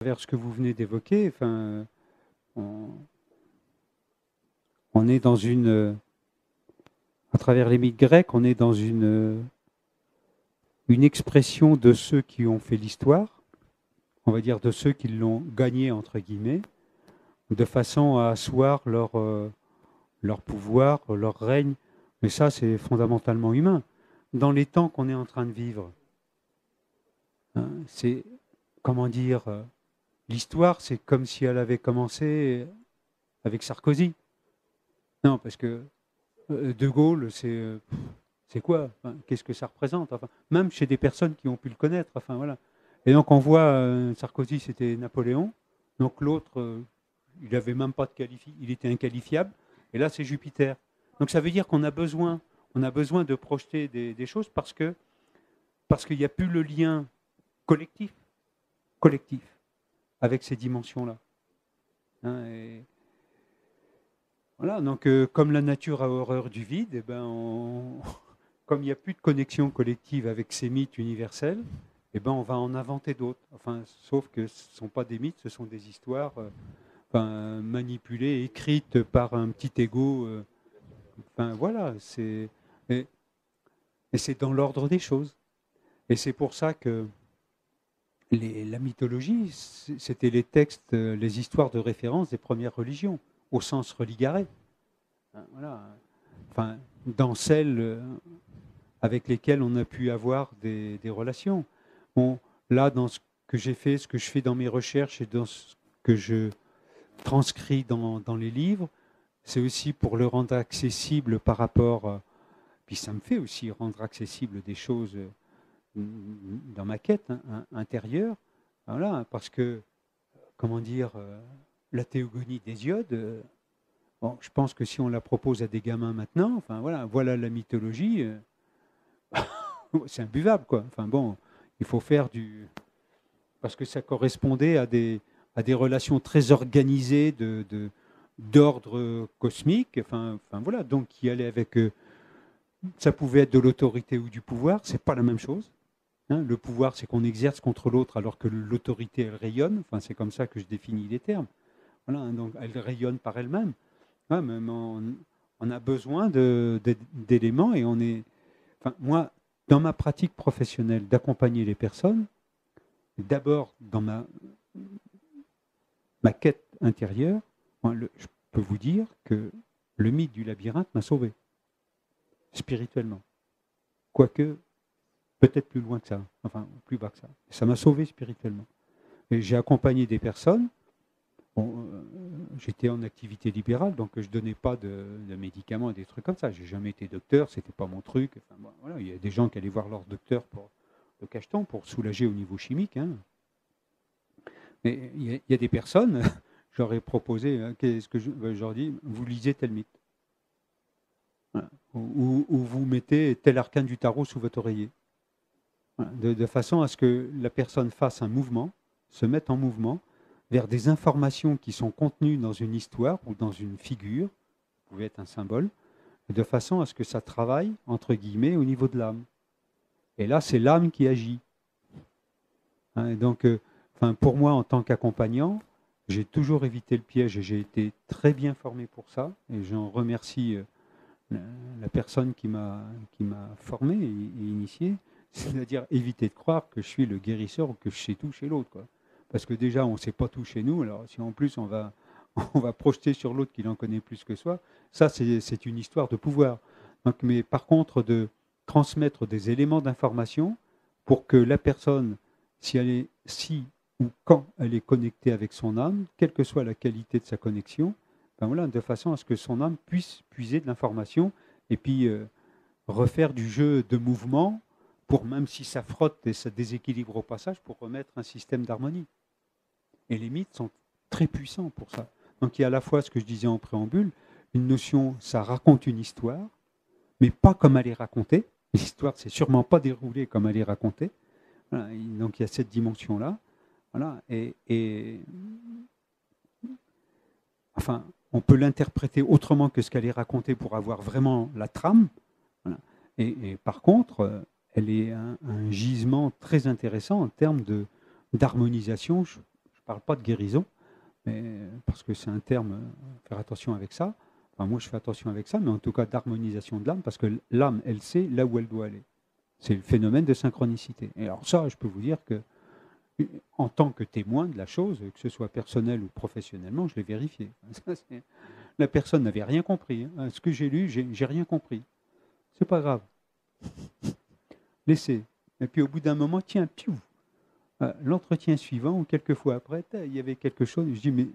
travers ce que vous venez d'évoquer, enfin, on, on est dans à travers les mythes grecs, on est dans une expression de ceux qui ont fait l'histoire, on va dire de ceux qui l'ont gagnée, entre guillemets, de façon à asseoir leur pouvoir, leur règne. Mais ça, c'est fondamentalement humain. Dans les temps qu'on est en train de vivre, hein, c'est, comment dire, l'histoire, c'est comme si elle avait commencé avec Sarkozy. Non, parce que De Gaulle, c'est quoi? Enfin, qu'est-ce que ça représente? Enfin, même chez des personnes qui ont pu le connaître. Enfin, voilà. Et donc, on voit, Sarkozy, c'était Napoléon. Donc, l'autre, il n'avait même pas de qualifi, il était inqualifiable. Et là, c'est Jupiter. Donc, ça veut dire on a besoin de projeter des choses parce qu'il n'y a plus le lien collectif, collectif avec ces dimensions-là. Hein, et voilà, donc comme la nature a horreur du vide, eh ben comme il n'y a plus de connexion collective avec ces mythes universels, eh ben on va en inventer d'autres. Enfin, sauf que ce ne sont pas des mythes, ce sont des histoires enfin, manipulées, écrites par un petit ego. Enfin voilà, et, et c'est dans l'ordre des choses. Et c'est pour ça que la mythologie, c'était les textes, les histoires de référence des premières religions, au sens religaré. Voilà. Enfin, dans celles avec lesquelles on a pu avoir des relations. Bon, là, dans ce que j'ai fait, ce que je fais dans mes recherches et dans ce que je transcris dans les livres, c'est aussi pour le rendre accessible par rapport, puis ça me fait aussi rendre accessible des choses dans ma quête intérieure, voilà, parce que, comment dire, la théogonie d'Hésiode, bon, je pense que si on la propose à des gamins maintenant, enfin voilà la mythologie, c'est imbuvable quoi. Enfin bon, il faut faire parce que ça correspondait à des relations très organisées d'ordre cosmique. Enfin voilà, donc qui allait avec, ça pouvait être de l'autorité ou du pouvoir, c'est pas la même chose. Hein. Le pouvoir, c'est qu'on exerce contre l'autre, alors que l'autorité, elle rayonne. Enfin, c'est comme ça que je définis les termes. Voilà, hein, donc elle rayonne par elle-même. Ouais, mais on a besoin d'éléments et on est. Enfin, moi, dans ma pratique professionnelle d'accompagner les personnes, d'abord dans ma quête intérieure, moi, je peux vous dire que le mythe du labyrinthe m'a sauvé, spirituellement. Quoique, peut-être plus loin que ça, enfin, plus bas que ça. Ça m'a sauvé spirituellement. Et j'ai accompagné des personnes. Bon, j'étais en activité libérale, donc je ne donnais pas de médicaments et des trucs comme ça. J'ai jamais été docteur, c'était pas mon truc. Enfin, bon, voilà, il y a des gens qui allaient voir leur docteur pour le cacheton, pour soulager au niveau chimique. Hein. Mais il y a des personnes, j'aurais proposé, hein, qu'est-ce que je leur dis, vous lisez tel mythe. Voilà. Ou vous mettez tel arcane du tarot sous votre oreiller. Voilà. De façon à ce que la personne fasse un mouvement, se mette en mouvement, vers des informations qui sont contenues dans une histoire ou dans une figure, ça pouvait être un symbole, de façon à ce que ça travaille, entre guillemets, au niveau de l'âme. Et là, c'est l'âme qui agit. Hein, et donc, enfin, pour moi, en tant qu'accompagnant, j'ai toujours évité le piège et j'ai été très bien formé pour ça. Et j'en remercie la personne qui m'a formé et initié. C'est-à-dire éviter de croire que je suis le guérisseur ou que je sais tout chez l'autre, quoi. Parce que déjà, on ne sait pas tout chez nous. Alors, si en plus, on va projeter sur l'autre qu'il en connaît plus que soi, ça, c'est une histoire de pouvoir. Donc, mais par contre, de transmettre des éléments d'information pour que la personne, si ou quand elle est connectée avec son âme, quelle que soit la qualité de sa connexion, ben voilà, de façon à ce que son âme puisse puiser de l'information et puis refaire du jeu de mouvement pour, même si ça frotte et ça déséquilibre au passage, pour remettre un système d'harmonie. Et les mythes sont très puissants pour ça. Donc il y a à la fois ce que je disais en préambule, une notion, ça raconte une histoire, mais pas comme elle est racontée. L'histoire, c'est sûrement pas déroulée comme elle est racontée. Voilà, donc il y a cette dimension-là. Voilà, enfin, on peut l'interpréter autrement que ce qu'elle est racontée pour avoir vraiment la trame. Voilà. Et par contre, elle est un gisement très intéressant en termes d'harmonisation, je parle pas de guérison, mais, parce que c'est un terme, faire attention avec ça. Enfin, moi, je fais attention avec ça, mais en tout cas d'harmonisation de l'âme, parce que l'âme, elle sait là où elle doit aller. C'est le phénomène de synchronicité. Et alors ça, je peux vous dire que, en tant que témoin de la chose, que ce soit personnel ou professionnellement, je l'ai vérifié. Ça, la personne n'avait rien compris. Hein. Ce que j'ai lu, j'ai rien compris. C'est pas grave. Laissez. Et puis au bout d'un moment, tiens, piou. L'entretien suivant, ou quelques fois après, il y avait quelque chose. Je dis, mais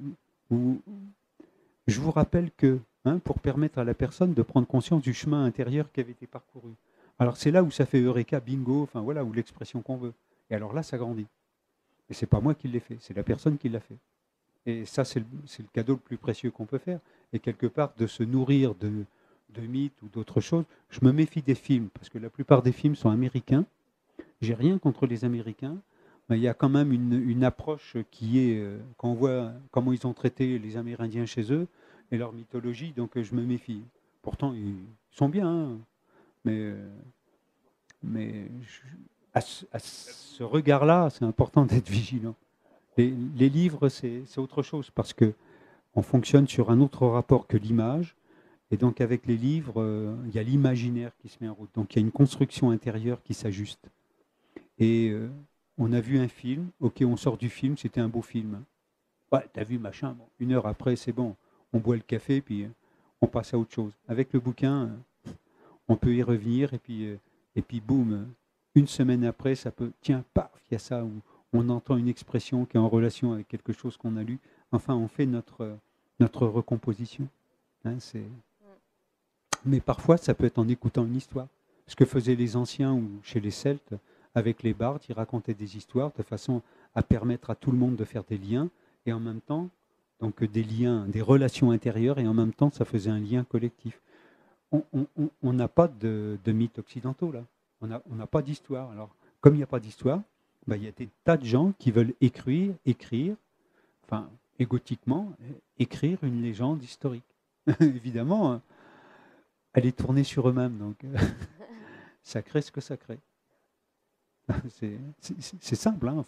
je vous rappelle que, pour permettre à la personne de prendre conscience du chemin intérieur qui avait été parcouru. Alors c'est là où ça fait Eureka, bingo, enfin voilà, ou l'expression qu'on veut. Et alors là, ça grandit. Et c'est pas moi qui l'ai fait, c'est la personne qui l'a fait. Et ça, c'est le cadeau le plus précieux qu'on peut faire. Et quelque part, de se nourrir de mythes ou d'autres choses. Je me méfie des films, parce que la plupart des films sont américains. J'ai rien contre les Américains, mais il y a quand même une approche qui est, quand on voit comment ils ont traité les Amérindiens chez eux, et leur mythologie, donc je me méfie. Pourtant, ils sont bien, hein, mais, à ce regard-là, c'est important d'être vigilant. Les livres, c'est autre chose, parce que on fonctionne sur un autre rapport que l'image. Et donc, avec les livres, il y a l'imaginaire qui se met en route. Donc, il y a une construction intérieure qui s'ajuste. Et on a vu un film, ok, on sort du film, c'était un beau film. Ouais, t'as vu, machin, bon, 1 heure après, c'est bon. On boit le café, puis on passe à autre chose. Avec le bouquin, on peut y revenir, et puis boum, 1 semaine après, ça peut, tiens, paf, il y a ça, où on entend une expression qui est en relation avec quelque chose qu'on a lu. Enfin, on fait notre recomposition. Hein, mais parfois, ça peut être en écoutant une histoire. Ce que faisaient les anciens ou chez les Celtes, avec les bardes, ils racontaient des histoires de façon à permettre à tout le monde de faire des liens, et en même temps, donc des liens, des relations intérieures, et en même temps, ça faisait un lien collectif. On n'a pas de mythes occidentaux, là. On n'a pas d'histoire. Alors, comme il n'y a pas d'histoire, il y a des tas de gens qui veulent écrire, enfin, égotiquement, écrire une légende historique. Évidemment, elle est tournée sur eux-mêmes, donc ça crée ce que ça crée. C'est simple, hein.